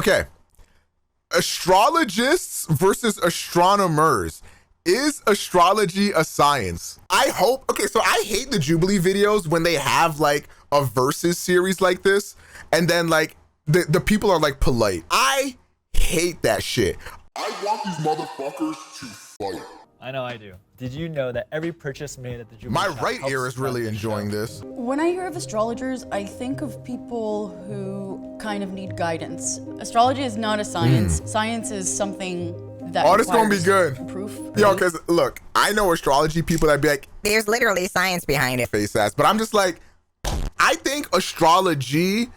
Okay. Astrologists versus astronomers. Is astrology a science? I hope. Okay, so I hate the Jubilee videos when they have like a versus series like this, and then like the people are like polite. I hate that shit. I want these motherfuckers to fight. I know I do. Did you know that every purchase made at the Jubilee My shop right helps ear is really fund the enjoying show? this. When I hear of astrologers, I think of people who kind of need guidance. Astrology is not a science. Science is something that Oh, this gonna be requires good. proof. Yo, cause look, I know astrology people that be like, There's literally science behind it. face ass, but I'm just like, I think astrology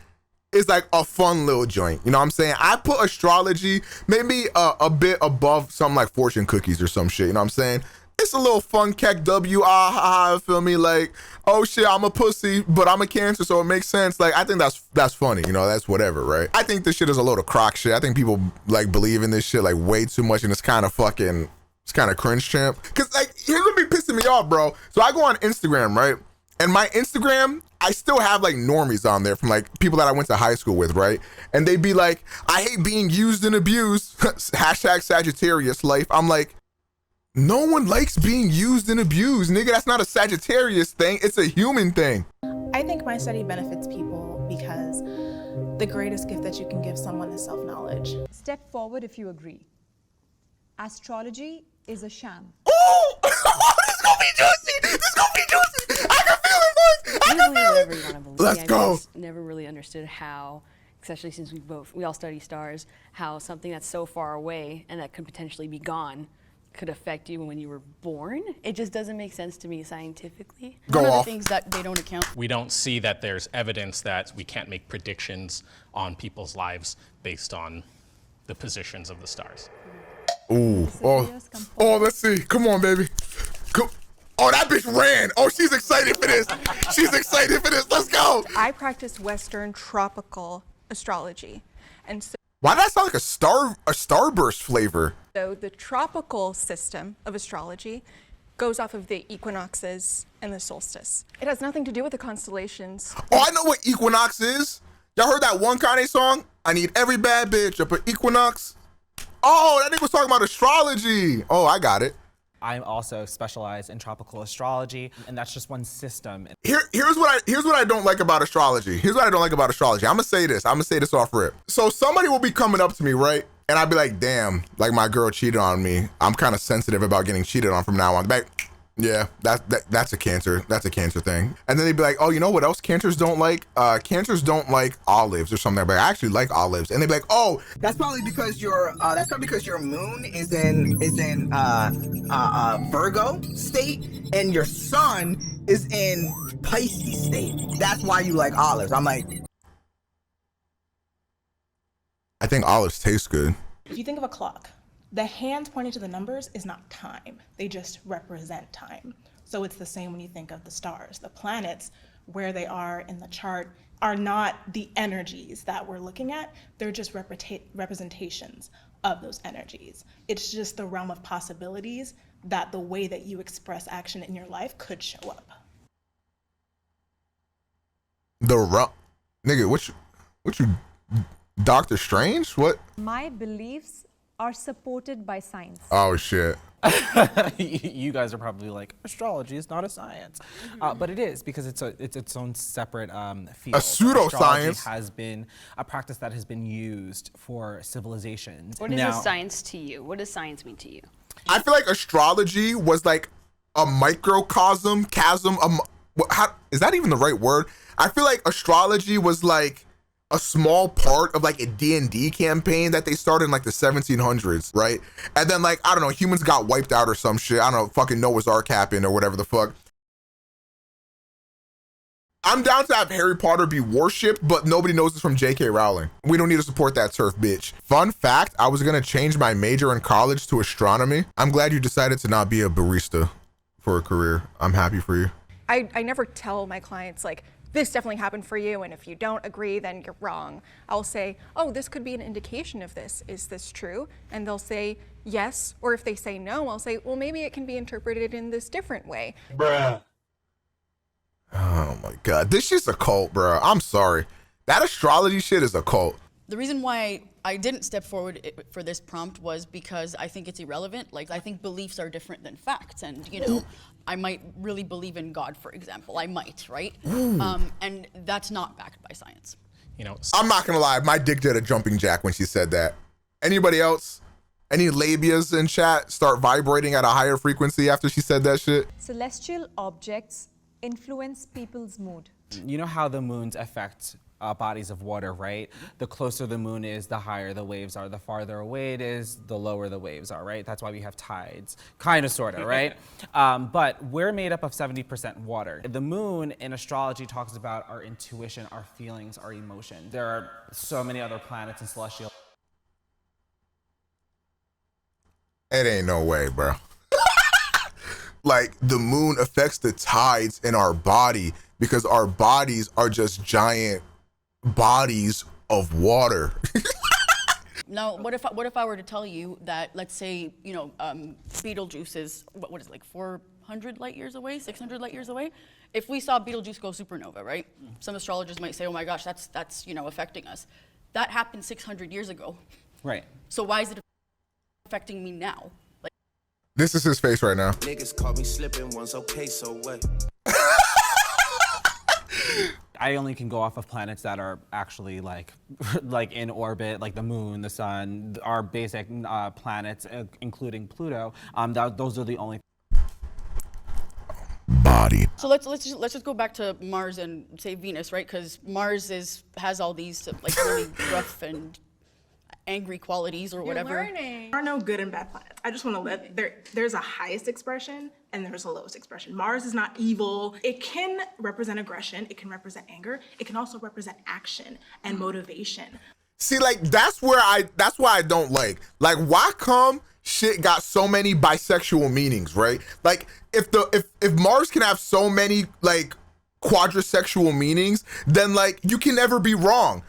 is like a fun little joint. You know what I'm saying? I put astrology maybe a bit above something like fortune cookies or some shit. You know what I'm saying? It's a little fun keck W, ah, ha, ha, feel me? Like, oh shit, I'm a pussy, but I'm a Cancer, so it makes sense. Like, I think that's funny, you know, that's whatever, right? I think this shit is a load of crock shit. I think people like believe in this shit like way too much, and it's kind of cringe, champ. Cause like, here's what be pissing me off, bro. So I go on Instagram, right? And my Instagram, I still have like normies on there from like people that I went to high school with, right? And they be like, I hate being used and abused. Hashtag Sagittarius life. I'm like, no one likes being used and abused, nigga. That's not a Sagittarius thing. It's a human thing. I think my study benefits people because the greatest gift that you can give someone is self-knowledge. Step forward if you agree. Astrology is a sham. Oh, this gonna be juicy. This gonna be juicy. I can feel it, boys. I can feel whatever you it. want to believe. Let's I go. just never really understood how, especially since we all study stars, how something that's so far away and that could potentially be gone could affect you when you were born. It just doesn't make sense to me scientifically. One of the things that they don't account We don't see that there's evidence that we can't make predictions on people's lives based on the positions of the stars. Ooh. Oh, let's see. Come on, baby. Come. Oh, that bitch ran. Oh, she's excited for this. She's excited for this. Let's go. I practice Western tropical astrology. And Why does that sound like a starburst flavor? so the tropical system of astrology goes off of the equinoxes and the solstice. It has nothing to do with the constellations. Oh, I know what equinox is. Y'all heard that one Kanye song? I need every bad bitch up at equinox. Oh, that nigga was talking about astrology. Oh, I got it. I'm also specialized in tropical astrology, and that's just one system. Here's what I don't like about astrology. Here's what I don't like about astrology. I'm gonna say this off rip. So somebody will be coming up to me, right? And I'd be like, damn, like my girl cheated on me. I'm kind of sensitive about getting cheated on from now on. Like, yeah, that's a Cancer. That's a Cancer thing. And then they'd be like, oh, you know what else Cancers don't like? Cancers don't like olives or something. But I actually like olives. And they'd be like, oh, That's probably because your moon is in Virgo state and your sun is in Pisces state. That's why you like olives. I'm like, I think olives taste good. If you think of a clock, the hands pointing to the numbers is not time. They just represent time. So it's the same when you think of the stars. The planets, where they are in the chart, are not the energies that we're looking at. They're just representations of those energies. It's just the realm of possibilities that the way that you express action in your life could show up. Nigga, what you Doctor Strange? What? My beliefs are supported by science. Oh shit. You guys are probably like, astrology is not a science, but it is, because it's its own separate field. A pseudoscience. Astrology has been a practice that has been used for civilizations. What is a science to you? What does science mean to you? I feel like astrology was like a microcosm, is that even the right word? I feel like astrology was like a small part of like a D&D campaign that they started in like the 1700s, right? And then like, I don't know, humans got wiped out or some shit. I don't know, fucking Noah's Ark happened or whatever the fuck. I'm down to have Harry Potter be worshipped, but nobody knows it's from J.K. Rowling. We don't need to support that turf, bitch. Fun fact, I was gonna change my major in college to astronomy. I'm glad you decided to not be a barista for a career. I'm happy for you. I never tell my clients, like, this definitely happened for you, and if you don't agree, then you're wrong. I'll say, oh, this could be an indication of this. Is this true? And they'll say yes, or if they say no, I'll say, well, maybe it can be interpreted in this different way. Bruh. Oh my God, this shit's a cult, bro. I'm sorry. That astrology shit is a cult. The reason why I didn't step forward for this prompt was because I think it's irrelevant. Like, I think beliefs are different than facts. And, you know, I might really believe in God, for example. I might, right? And that's not backed by science. You know, I'm not gonna lie, my dick did a jumping jack when she said that. Anybody else? Any labias in chat start vibrating at a higher frequency after she said that shit? Celestial objects influence people's mood. You know how the moons affect bodies of water, right? The closer the moon is, the higher the waves are. The farther away it is, the lower the waves are, right? That's why we have tides, kind of, sort of, right? But we're made up of 70% water. The moon in astrology talks about our intuition, our feelings, our emotion. There are so many other planets in celestial. It ain't no way, bro. Like, the moon affects the tides in our body because our bodies are just giant bodies of water. Now, what if I were to tell you that, let's say, you know, Betelgeuse is, what is it, like 400 light years away, 600 light years away? If we saw Betelgeuse go supernova, right? Some astrologers might say, oh my gosh, that's you know, affecting us. That happened 600 years ago. Right. So why is it affecting me now? Like, This is his face right now. Niggas caught me slipping once, okay, so what? I only can go off of planets that are actually like in orbit, like the moon, the sun, our basic planets, including Pluto. Those are the only. Body. so let's just go back to Mars and say Venus, right? Because Mars has all these like really rough and angry qualities or whatever. There are no good and bad planets. I just want to let there's a highest expression and there's a lowest expression. Mars is not evil. It can represent aggression. It can represent anger. It can also represent action and motivation. See, like, that's why I don't like, why come shit got so many bisexual meanings, right? Like, if Mars can have so many, like, quadrisexual meanings, then, like, you can never be wrong.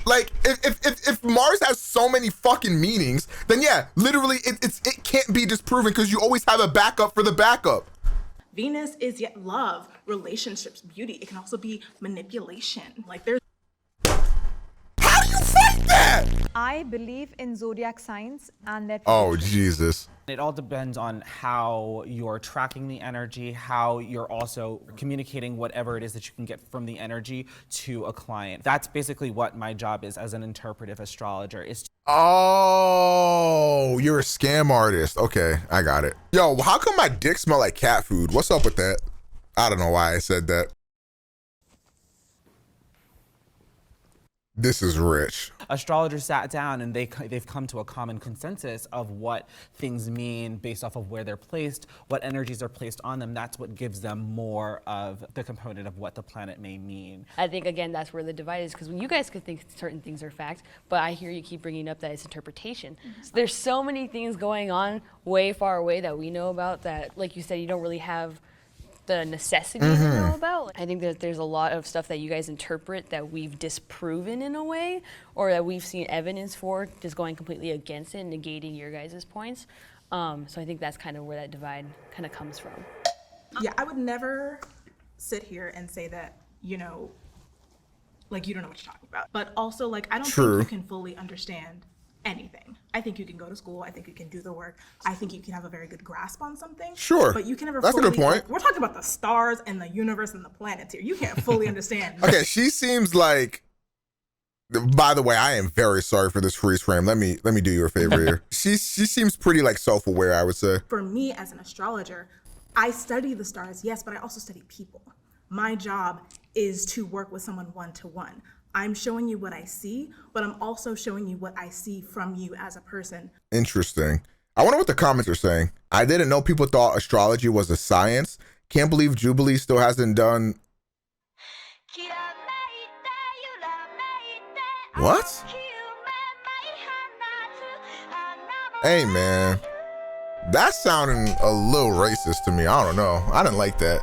Like, if Mars has so many fucking meanings, then yeah, literally it can't be disproven because you always have a backup for the backup. Venus is yet love, relationships, beauty. It can also be manipulation. Like, there's How do you fight that? I believe in zodiac signs and their Oh, Jesus. It all depends on how you're tracking the energy, how you're also communicating whatever it is that you can get from the energy to a client. That's basically what my job is as an interpretive astrologer. Oh, you're a scam artist. Okay, I got it. Yo, how come my dick smell like cat food? What's up with that? I don't know why I said that. This is rich. Astrologers sat down and they've come to a common consensus of what things mean based off of where they're placed, what energies are placed on them. That's what gives them more of the component of what the planet may mean. I think, again, that's where the divide is, because when you guys could think certain things are fact, but I hear you keep bringing up that it's interpretation. So there's so many things going on way far away that we know about that, like you said, you don't really have the necessity to know about. I think that there's a lot of stuff that you guys interpret that we've disproven in a way, or that we've seen evidence for just going completely against it and negating your guys' points. So I think that's kind of where that divide kind of comes from. Yeah, I would never sit here and say that, you know, like, you don't know what you're talking about. But also, like, I don't think you can fully understand anything. I think you can go to school. I think you can do the work. I think you can have a very good grasp on something. Sure. But you can never That's fully, a good point. like, we're talking about the stars and the universe and the planets here. You can't fully understand. Okay, she seems like, by the way, I am very sorry for this freeze frame. Let me do you a favor here. She seems pretty, like, self-aware, I would say. For me as an astrologer, I study the stars, yes, but I also study people. My job is to work with someone one-to-one. I'm showing you what I see, but I'm also showing you what I see from you as a person. Interesting. I wonder what the comments are saying. I didn't know people thought astrology was a science. Can't believe Jubilee still hasn't done. What? Hey, man. That's sounding a little racist to me. I don't know. I didn't like that.